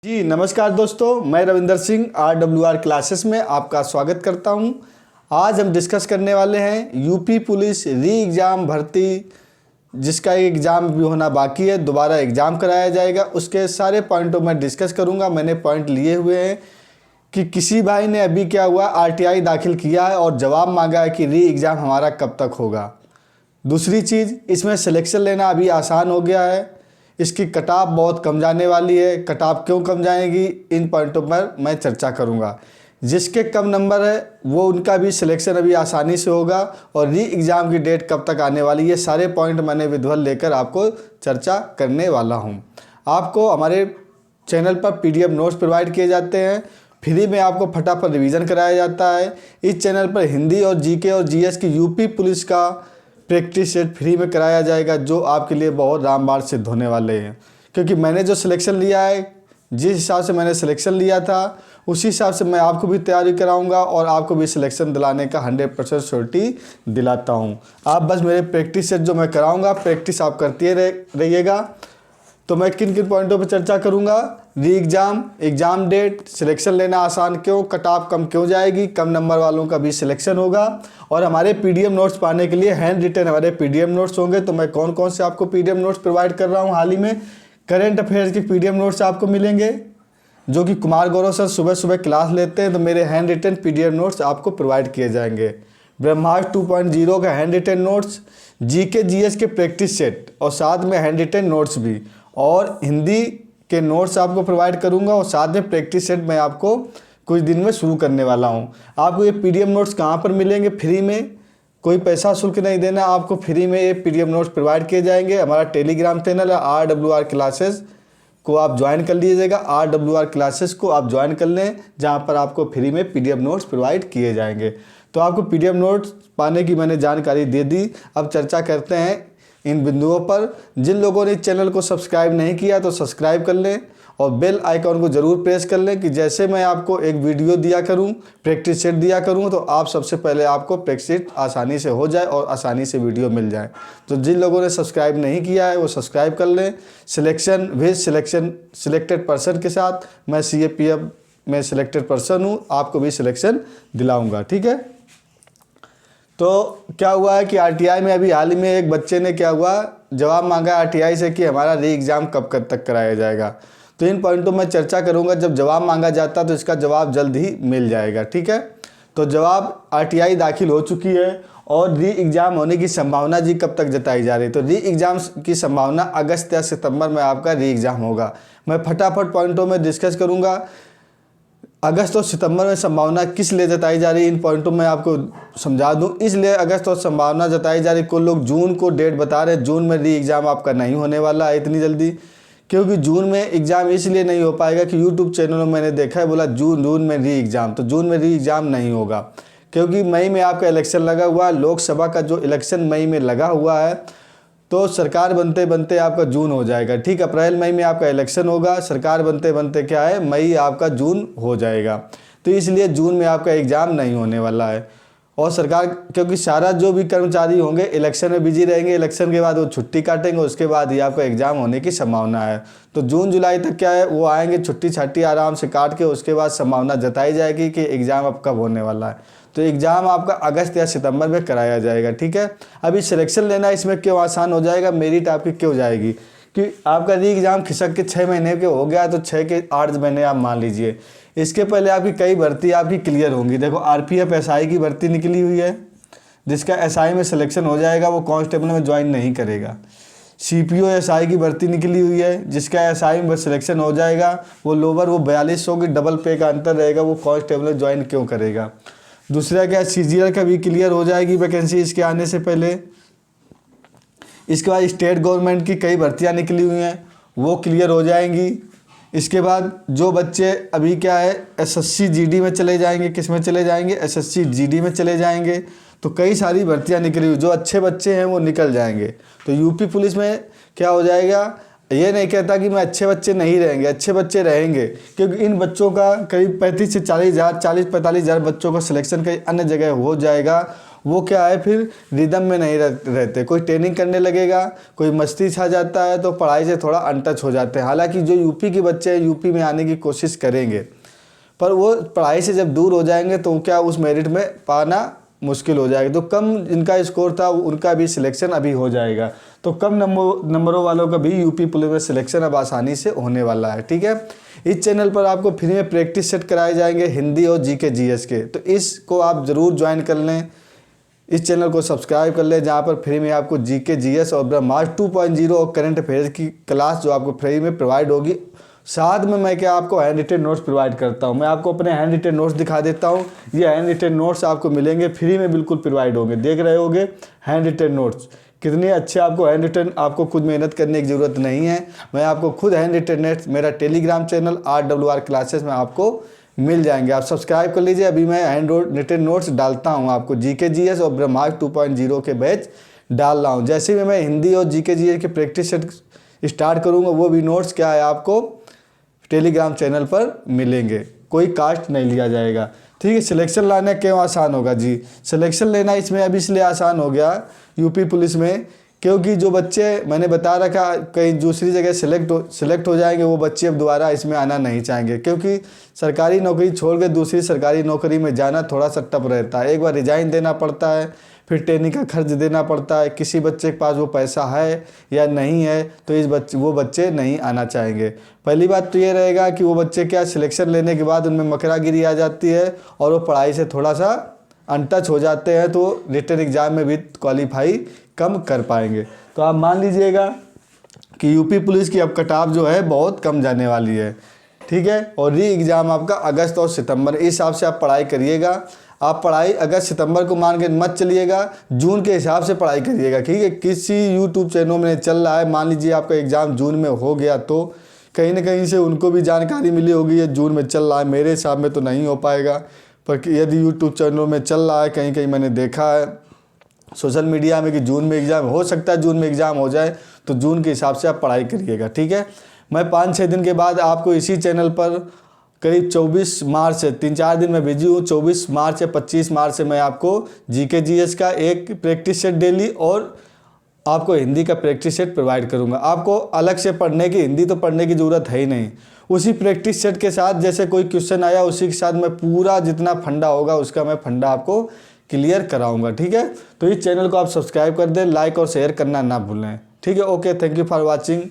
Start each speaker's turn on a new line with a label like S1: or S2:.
S1: जी नमस्कार दोस्तों, मैं रविंदर सिंह RWR क्लासेस में आपका स्वागत करता हूं। आज हम डिस्कस करने वाले हैं यूपी पुलिस री एग्ज़ाम भर्ती, जिसका एग्ज़ाम भी होना बाकी है, दोबारा एग्ज़ाम कराया जाएगा। उसके सारे पॉइंटों में डिस्कस करूंगा। मैंने पॉइंट लिए हुए हैं कि किसी भाई ने अभी क्या हुआ, RTI दाखिल किया है और जवाब मांगा है कि री एग्ज़ाम हमारा कब तक होगा। दूसरी चीज़, इसमें सिलेक्शन लेना अभी आसान हो गया है। इसकी कट ऑफ बहुत कम जाने वाली है। कट ऑफ क्यों कम जाएगी, इन पॉइंटों पर मैं चर्चा करूंगा। जिसके कम नंबर है वो उनका भी सिलेक्शन अभी आसानी से होगा और री एग्ज़ाम की डेट कब तक आने वाली है, सारे पॉइंट मैंने विजुअल लेकर आपको चर्चा करने वाला हूं। आपको हमारे चैनल पर PDF नोट्स प्रोवाइड किए जाते हैं। फ्री में आपको फटाफट रिवीजन कराया जाता है। इस चैनल पर हिंदी और GK और GS की यूपी पुलिस का प्रैक्टिस सेट फ्री में कराया जाएगा, जो आपके लिए बहुत रामबाण सिद्ध होने वाले हैं। क्योंकि मैंने जो सिलेक्शन लिया है, जिस हिसाब से मैंने सिलेक्शन लिया था उसी हिसाब से मैं आपको भी तैयारी कराऊंगा और आपको भी सिलेक्शन दिलाने का 100% श्योरिटी दिलाता हूं। आप बस मेरे प्रैक्टिस सेट जो मैं कराऊंगा, प्रैक्टिस आप करते रहिएगा। तो मैं किन किन पॉइंटों पर चर्चा करूंगा, री एग्ज़ाम, एग्ज़ाम डेट, सिलेक्शन लेना आसान क्यों, कट ऑफ कम क्यों जाएगी, कम नंबर वालों का भी सिलेक्शन होगा और हमारे PDF नोट्स पाने के लिए हैंड रिटन हमारे PDF नोट्स होंगे। तो मैं कौन कौन से आपको PDF नोट्स प्रोवाइड कर रहा हूँ, हाल ही में करंट अफेयर्स के PDF नोट्स आपको मिलेंगे, जो कि कुमार गौरव सर सुबह सुबह क्लास लेते हैं। तो मेरे हैंड रिटन PDF नोट्स आपको प्रोवाइड किए जाएंगे। ब्रह्मास्त्र 2.0 का handwritten notes, GK GS के प्रैक्टिस सेट और साथ में हैंड रिटन नोट्स भी, और हिंदी के नोट्स आपको प्रोवाइड करूंगा और साथ में प्रैक्टिस सेट मैं आपको कुछ दिन में शुरू करने वाला हूं। आपको ये PDF नोट्स कहां पर मिलेंगे? फ्री में, कोई पैसा शुल्क नहीं देना, आपको फ्री में ये PDF नोट्स प्रोवाइड किए जाएंगे। हमारा टेलीग्राम चैनल है RWR क्लासेस को आप ज्वाइन कर लीजिएगा। RWR क्लासेस को आप ज्वाइन कर लें, जहां पर आपको फ्री में PDF नोट्स प्रोवाइड किए जाएंगे। तो आपको PDF नोट्स पाने की मैंने जानकारी दे दी। अब चर्चा करते हैं इन बिंदुओं पर। जिन लोगों ने चैनल को सब्सक्राइब नहीं किया तो सब्सक्राइब कर लें और बेल आइकॉन को ज़रूर प्रेस कर लें कि जैसे मैं आपको एक वीडियो दिया करूं, प्रैक्टिस सेट दिया करूं, तो आप सबसे पहले आपको प्रैक्टिस आसानी से हो जाए और आसानी से वीडियो मिल जाए। तो जिन लोगों ने सब्सक्राइब नहीं किया है वो सब्सक्राइब कर लें। Selection with selection selected person के साथ मैं CAPF में सिलेक्टेड पर्सन हूँ, आपको भी सिलेक्शन दिलाऊँगा, ठीक है। तो क्या हुआ है कि RTI में अभी हाल ही में एक बच्चे ने क्या हुआ, जवाब मांगा RTI से कि हमारा री एग्ज़ाम कब तक कराया जाएगा। तो इन पॉइंटों में चर्चा करूंगा। जब जवाब मांगा जाता तो इसका जवाब जल्द ही मिल जाएगा, ठीक है। तो जवाब RTI दाखिल हो चुकी है और री एग्ज़ाम होने की संभावना जी कब तक जताई जा रही है। तो री एग्ज़ाम की संभावना अगस्त या सितंबर में आपका री एग्ज़ाम होगा। मैं फटाफट पॉइंटों में डिस्कस करूँगा। अगस्त और सितंबर में संभावना किस लिए जताई जा रही है, इन पॉइंटों में आपको समझा दूं। इसलिए अगस्त और संभावना जताई जा रही, कुछ लोग जून को डेट बता रहे हैं। जून में री एग्ज़ाम आपका नहीं होने वाला है इतनी जल्दी, क्योंकि जून में एग्ज़ाम इसलिए नहीं हो पाएगा कि यूट्यूब चैनलों में मैंने देखा है बोला जून में री एग्ज़ाम, तो जून में री एग्ज़ाम नहीं होगा, क्योंकि मई में आपका इलेक्शन लगा हुआ है। लोकसभा का जो इलेक्शन मई में लगा हुआ है, तो सरकार बनते बनते आपका जून हो जाएगा, ठीक। अप्रैल मई में आपका इलेक्शन होगा, सरकार बनते बनते क्या है, मई आपका जून हो जाएगा। तो इसलिए जून में आपका एग्ज़ाम नहीं होने वाला है। और सरकार, क्योंकि सारा जो भी कर्मचारी होंगे इलेक्शन में बिजी रहेंगे, इलेक्शन के बाद वो छुट्टी काटेंगे, उसके बाद ही आपका एग्ज़ाम होने की संभावना है। तो जून जुलाई तक क्या है, वो आएंगे छुट्टी छाट्टी आराम से काट के, उसके बाद संभावना जताई जाएगी कि एग्ज़ाम अब कब होने वाला है। तो एग्ज़ाम आपका अगस्त या सितंबर में कराया जाएगा, ठीक है। अभी सिलेक्शन लेना इसमें क्यों आसान हो जाएगा, मेरिट आपकी क्यों जाएगी कि आपका री एग्ज़ाम खिसक के 6 महीने के हो गया, तो 6 के 8 महीने आप मान लीजिए। इसके पहले आपकी कई भर्ती आपकी क्लियर होंगी। देखो RPF SI की भर्ती निकली हुई है, जिसका SI में सिलेक्शन हो जाएगा वो कांस्टेबल में ज्वाइन नहीं करेगा। CPO SI की भर्ती निकली हुई है, जिसका SI में सिलेक्शन हो जाएगा, वो लोअर वो 4200 की डबल पे का अंतर रहेगा, वो कांस्टेबल में ज्वाइन क्यों करेगा। दूसरा क्या, CGL का भी क्लियर हो जाएगी वैकेंसी इसके आने से पहले। इसके बाद स्टेट गवर्नमेंट की कई भर्तियां निकली हुई हैं, वो क्लियर हो जाएंगी। इसके बाद जो बच्चे अभी क्या है SSC GD में चले जाएंगे, किस में चले जाएंगे, SSC GD में चले जाएंगे। तो कई सारी भर्तियां निकली हुई, जो अच्छे बच्चे हैं वो निकल जाएंगे। तो यूपी पुलिस में क्या हो जाएगा, ये नहीं कहता कि मैं अच्छे बच्चे नहीं रहेंगे, अच्छे बच्चे रहेंगे, क्योंकि इन बच्चों का करीब 35 से 40 हज़ार 40-45 हज़ार बच्चों का सिलेक्शन कई अन्य जगह हो जाएगा वो क्या है, फिर रिदम में नहीं रहते। कोई ट्रेनिंग करने लगेगा, कोई मस्ती छा जाता है तो पढ़ाई से थोड़ा अनटच हो जाते हैं। हालांकि जो यूपी के बच्चे हैं यूपी में आने की कोशिश करेंगे, पर वो पढ़ाई से जब दूर हो जाएंगे तो क्या उस मेरिट में पाना मुश्किल हो जाएगा। तो कम जिनका स्कोर था उनका भी सिलेक्शन अभी हो जाएगा। तो कम नंबरों वालों का भी यूपी पुलिस में सिलेक्शन अब आसानी से होने वाला है। ठीक है, इस चैनल पर आपको फ्री में प्रैक्टिस सेट कराए जाएंगे हिंदी और जीके जीएस के, तो इसको आप ज़रूर ज्वाइन कर लें। इस चैनल को सब्सक्राइब कर लें, जहाँ पर फ्री में आपको जीके जीएस और ब्रह्मास्त्र 2.0 और करंट अफेयर्स की क्लास जो आपको फ्री में प्रोवाइड होगी। साथ में मैं क्या आपको हैंड रिटेन नोट्स प्रोवाइड करता हूं। मैं आपको अपने हैंड रिटेन नोट्स दिखा देता हूं। ये हैंड रिटेन नोट्स आपको मिलेंगे फ्री में, बिल्कुल प्रोवाइड होंगे। देख रहे होंगे हैंड रिटेन नोट्स कितने अच्छे। आपको हैंड रिटेन, आपको खुद मेहनत करने की ज़रूरत नहीं है। मैं आपको खुद हैंड रिटेन नोट्स मेरा टेलीग्राम चैनल RWR क्लासेस में आपको मिल जाएंगे। आप सब्सक्राइब कर लीजिए। अभी मैं हैंड रिटेन नोट्स डालता हूँ आपको, जीके जीएस और ब्रह्मास्त्र 2.0 के बैच डाल रहा हूँ। जैसे ही मैं हिंदी और जीके जीएस के प्रैक्टिस स्टार्ट करूँगा, वो भी नोट्स क्या है आपको टेलीग्राम चैनल पर मिलेंगे। कोई कास्ट नहीं लिया जाएगा। ठीक है, सिलेक्शन लाना क्यों आसान होगा जी? सिलेक्शन लेना इसमें अब इसलिए आसान हो गया यूपी पुलिस में, क्योंकि जो बच्चे मैंने बता रखा कहीं दूसरी जगह सिलेक्ट हो जाएंगे, वो बच्चे अब दोबारा इसमें आना नहीं चाहेंगे, क्योंकि सरकारी नौकरी छोड़ के दूसरी सरकारी नौकरी में जाना थोड़ा सा टफ रहता है। एक बार रिजाइन देना पड़ता है, फिर ट्रेनिंग का खर्च देना पड़ता है। किसी बच्चे के पास वो पैसा है या नहीं है, तो वो बच्चे नहीं आना चाहेंगे। पहली बात तो ये रहेगा कि वो बच्चे क्या सिलेक्शन लेने के बाद उनमें मकरागिरी आ जाती है और वो पढ़ाई से थोड़ा सा अनटच हो जाते हैं, तो रिटन एग्ज़ाम में भी क्वालिफाई कम कर पाएंगे। तो आप मान लीजिएगा कि यूपी पुलिस की अब कट ऑफ जो है बहुत कम जाने वाली है। ठीक है, और री एग्ज़ाम आपका अगस्त और सितंबर, इस हिसाब से आप पढ़ाई करिएगा। आप पढ़ाई अगस्त सितंबर को मान के मत चलिएगा, जून के हिसाब से पढ़ाई करिएगा। ठीक है, किसी यूट्यूब चैनल में चल रहा है, मान लीजिए आपका एग्ज़ाम जून में हो गया, तो कहीं ना कहीं से उनको भी जानकारी मिली होगी ये जून में चल रहा है। मेरे हिसाब में तो नहीं हो पाएगा, पर यदि यूट्यूब चैनल में चल रहा है, कहीं कहीं मैंने देखा है सोशल मीडिया में कि जून में एग्ज़ाम हो सकता है, जून में एग्ज़ाम हो जाए, तो जून के हिसाब से आप पढ़ाई करिएगा। ठीक है, मैं 5-6 दिन के बाद आपको इसी चैनल पर करीब 24 मार्च से 3-4 दिन में बिजी हूँ। 24 मार्च या 25 मार्च से मैं आपको जीके जीएस का एक प्रैक्टिस सेट डेली और आपको हिंदी का प्रैक्टिस सेट प्रोवाइड करूँगा। आपको अलग से पढ़ने की, हिंदी तो पढ़ने की ज़रूरत है ही नहीं। उसी प्रैक्टिस सेट के साथ जैसे कोई क्वेश्चन आया, उसी के साथ मैं पूरा जितना फंडा होगा उसका मैं फंडा आपको क्लियर कराऊंगा। ठीक है, तो इस चैनल को आप सब्सक्राइब कर दें, लाइक और शेयर करना ना भूलें। ठीक है, okay, thank you for watching.